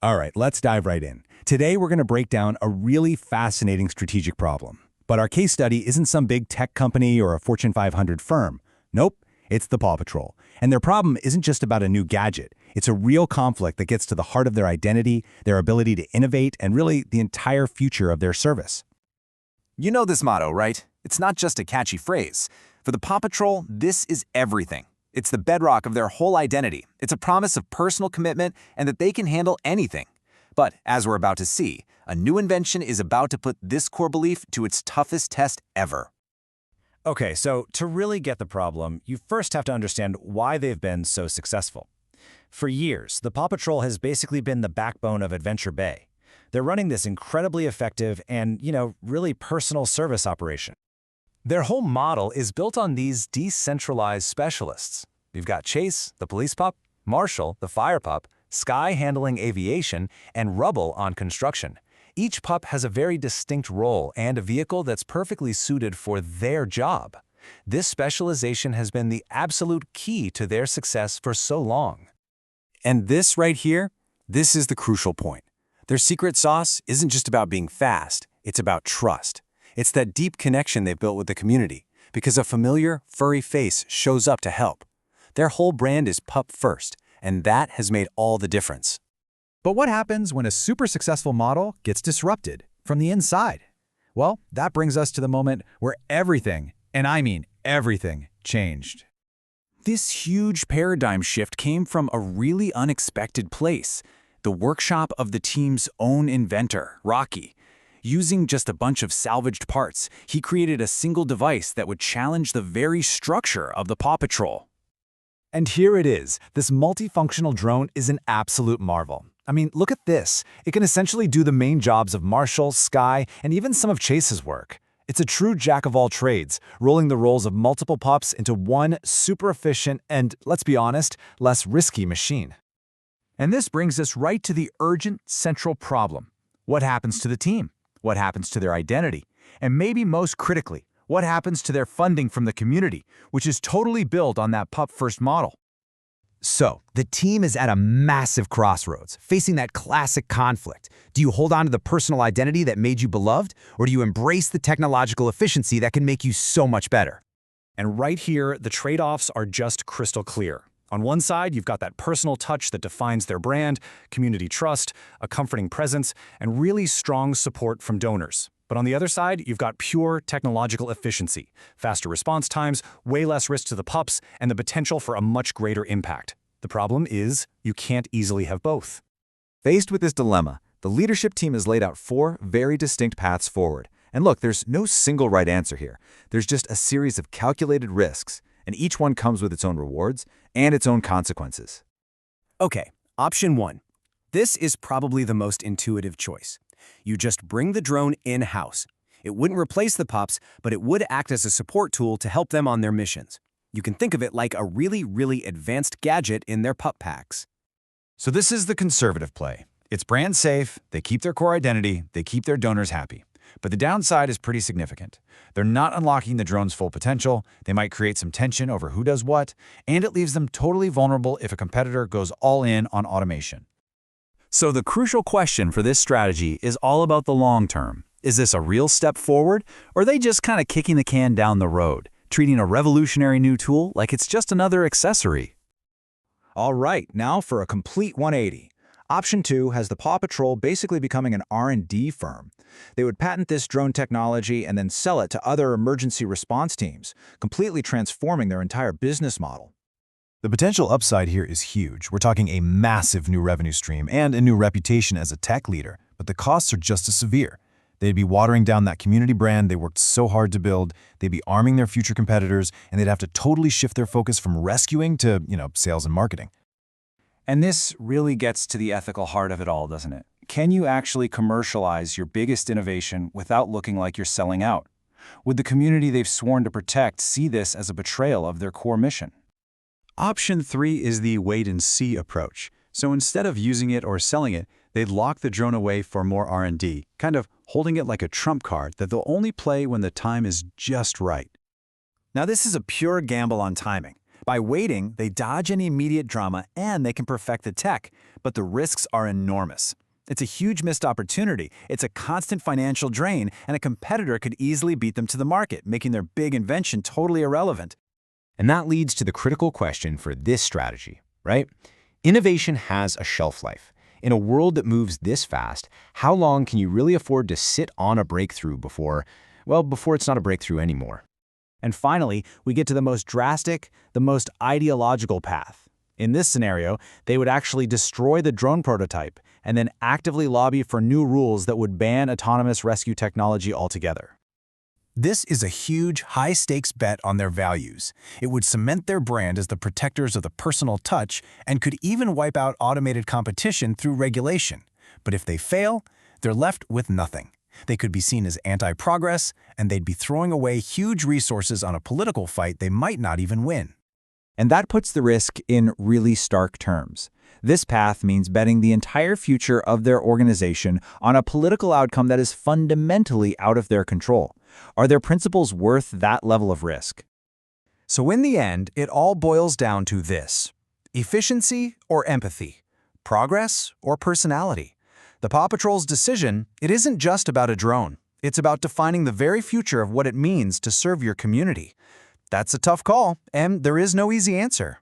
All right, let's dive right in. Today, we're going to break down a really fascinating strategic problem. But our case study isn't some big tech company or a Fortune 500 firm. Nope, it's the Paw Patrol. And their problem isn't just about a new gadget. It's a real conflict that gets to the heart of their identity, their ability to innovate, and really the entire future of their service. You know this motto, right? It's not just a catchy phrase. For the Paw Patrol, this is everything. It's the bedrock of their whole identity. It's a promise of personal commitment and that they can handle anything. But as we're about to see, a new invention is about to put this core belief to its toughest test ever. Okay, so to really get the problem, you first have to understand why they've been so successful. For years, the Paw Patrol has basically been the backbone of Adventure Bay. They're running this incredibly effective and, really personal service operation. Their whole model is built on these decentralized specialists. You've got Chase, the police pup, Marshall, the fire pup, Sky handling aviation, and Rubble on construction. Each pup has a very distinct role and a vehicle that's perfectly suited for their job. This specialization has been the absolute key to their success for so long. And this right here, this is the crucial point. Their secret sauce isn't just about being fast, it's about trust. It's that deep connection they've built with the community, because a familiar, furry face shows up to help. Their whole brand is pup first, and that has made all the difference. But what happens when a super successful model gets disrupted from the inside? Well, that brings us to the moment where everything, and I mean everything, changed. This huge paradigm shift came from a really unexpected place, the workshop of the team's own inventor, Rocky. Using just a bunch of salvaged parts, he created a single device that would challenge the very structure of the Paw Patrol. And here it is. This multifunctional drone is an absolute marvel. I mean, look at this. It can essentially do the main jobs of Marshall, Sky, and even some of Chase's work. It's a true jack-of-all-trades, rolling the roles of multiple pups into one super efficient and, let's be honest, less risky machine. And this brings us right to the urgent central problem. What happens to the team? What happens to their identity? And maybe most critically, what happens to their funding from the community, which is totally built on that pup-first model? So, the team is at a massive crossroads, facing that classic conflict. Do you hold on to the personal identity that made you beloved, or do you embrace the technological efficiency that can make you so much better? And right here, the trade-offs are just crystal clear. On one side, you've got that personal touch that defines their brand, community trust, a comforting presence, and really strong support from donors. But on the other side, you've got pure technological efficiency, faster response times, way less risk to the pups, and the potential for a much greater impact. The problem is, you can't easily have both. Faced with this dilemma, the leadership team has laid out 4 very distinct paths forward. And look, there's no single right answer here. There's just a series of calculated risks, and each one comes with its own rewards and its own consequences. Okay, option 1. This is probably the most intuitive choice. You just bring the drone in-house. It wouldn't replace the pups, but it would act as a support tool to help them on their missions. You can think of it like a really, really advanced gadget in their pup packs. So this is the conservative play. It's brand safe, they keep their core identity, they keep their donors happy. But the downside is pretty significant. They're not unlocking the drone's full potential, they might create some tension over who does what, and it leaves them totally vulnerable if a competitor goes all in on automation. So the crucial question for this strategy is all about the long term. Is this a real step forward, or are they just kind of kicking the can down the road, treating a revolutionary new tool like it's just another accessory? All right, now for a complete 180. Option 2 has the Paw Patrol basically becoming an R&D firm. They would patent this drone technology and then sell it to other emergency response teams, completely transforming their entire business model. The potential upside here is huge. We're talking a massive new revenue stream and a new reputation as a tech leader, but the costs are just as severe. They'd be watering down that community brand they worked so hard to build, they'd be arming their future competitors, and they'd have to totally shift their focus from rescuing to, sales and marketing. And this really gets to the ethical heart of it all, doesn't it? Can you actually commercialize your biggest innovation without looking like you're selling out? Would the community they've sworn to protect see this as a betrayal of their core mission? Option 3 is the wait-and-see approach. So instead of using it or selling it, they'd lock the drone away for more R&D, kind of holding it like a trump card that they'll only play when the time is just right. Now this is a pure gamble on timing, By waiting, they dodge any immediate drama and they can perfect the tech, but the risks are enormous. It's a huge missed opportunity, it's a constant financial drain, and a competitor could easily beat them to the market, making their big invention totally irrelevant. And that leads to the critical question for this strategy, right? Innovation has a shelf life. In a world that moves this fast, how long can you really afford to sit on a breakthrough before it's not a breakthrough anymore? And finally, we get to the most drastic, the most ideological path. In this scenario, they would actually destroy the drone prototype and then actively lobby for new rules that would ban autonomous rescue technology altogether. This is a huge, high-stakes bet on their values. It would cement their brand as the protectors of the personal touch and could even wipe out automated competition through regulation. But if they fail, they're left with nothing. They could be seen as anti-progress, and they'd be throwing away huge resources on a political fight they might not even win. And that puts the risk in really stark terms. This path means betting the entire future of their organization on a political outcome that is fundamentally out of their control. Are their principles worth that level of risk? So in the end, it all boils down to this: efficiency or empathy, progress or personality. The Paw Patrol's decision, it isn't just about a drone. It's about defining the very future of what it means to serve your community. That's a tough call, and there is no easy answer.